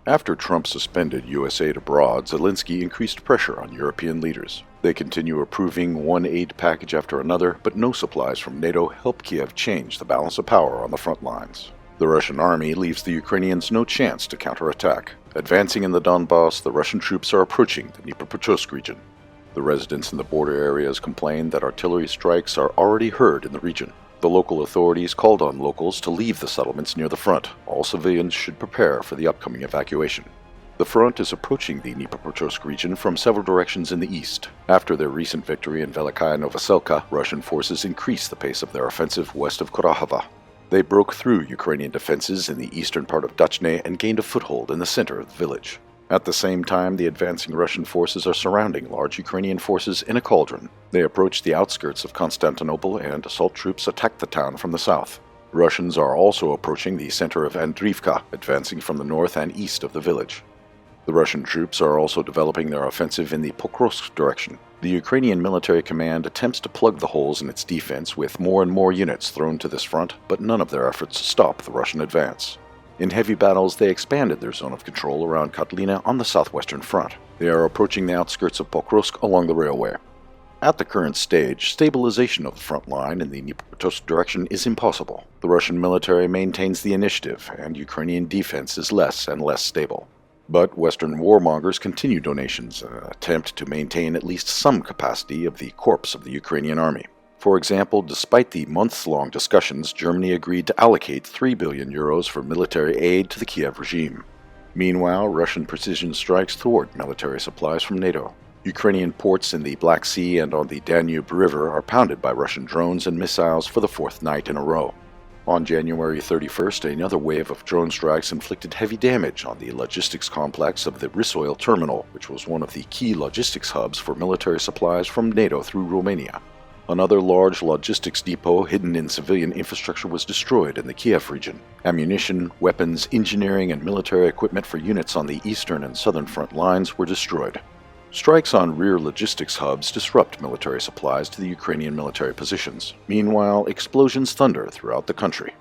After Trump suspended U.S. aid abroad, Zelensky increased pressure on European leaders. They continue approving one aid package after another, but no supplies from NATO help Kiev change the balance of power on the front lines. The Russian army leaves the Ukrainians no chance to counterattack. Advancing in the Donbass, the Russian troops are approaching the Dnipropetrovsk region. The residents in the border areas complain that artillery strikes are already heard in the region. The local authorities called on locals to leave the settlements near the front. All civilians should prepare for the upcoming evacuation. The front is approaching the Dnipropetrovsk region from several directions in the east. After their recent victory in Velikaya Novoselka, Russian forces increased the pace of their offensive west of Kurakhova. They broke through Ukrainian defenses in the eastern part of Dachne and gained a foothold in the center of the village. At the same time, the advancing Russian forces are surrounding large Ukrainian forces in a cauldron. They approach the outskirts of Constantinople and assault troops attack the town from the south. Russians are also approaching the center of Andriivka, advancing from the north and east of the village. The Russian troops are also developing their offensive in the Pokrovsk direction. The Ukrainian military command attempts to plug the holes in its defense with more and more units thrown to this front, but none of their efforts stop the Russian advance. In heavy battles, they expanded their zone of control around Kotlina on the southwestern front. They are approaching the outskirts of Pokrovsk along the railway. At the current stage, stabilization of the front line in the Dnipropetrovsk direction is impossible. The Russian military maintains the initiative, and Ukrainian defense is less and less stable. But Western warmongers continue donations in an attempt to maintain at least some capacity of the corps of the Ukrainian army. For example, despite the months-long discussions, Germany agreed to allocate 3 billion euros for military aid to the Kiev regime. Meanwhile, Russian precision strikes thwart military supplies from NATO. Ukrainian ports in the Black Sea and on the Danube River are pounded by Russian drones and missiles for the fourth night in a row. On January 31st, another wave of drone strikes inflicted heavy damage on the logistics complex of the Risoil terminal, which was one of the key logistics hubs for military supplies from NATO through Romania. Another large logistics depot hidden in civilian infrastructure was destroyed in the Kiev region. Ammunition, weapons, engineering, and military equipment for units on the eastern and southern front lines were destroyed. Strikes on rear logistics hubs disrupt military supplies to the Ukrainian military positions. Meanwhile, explosions thunder throughout the country.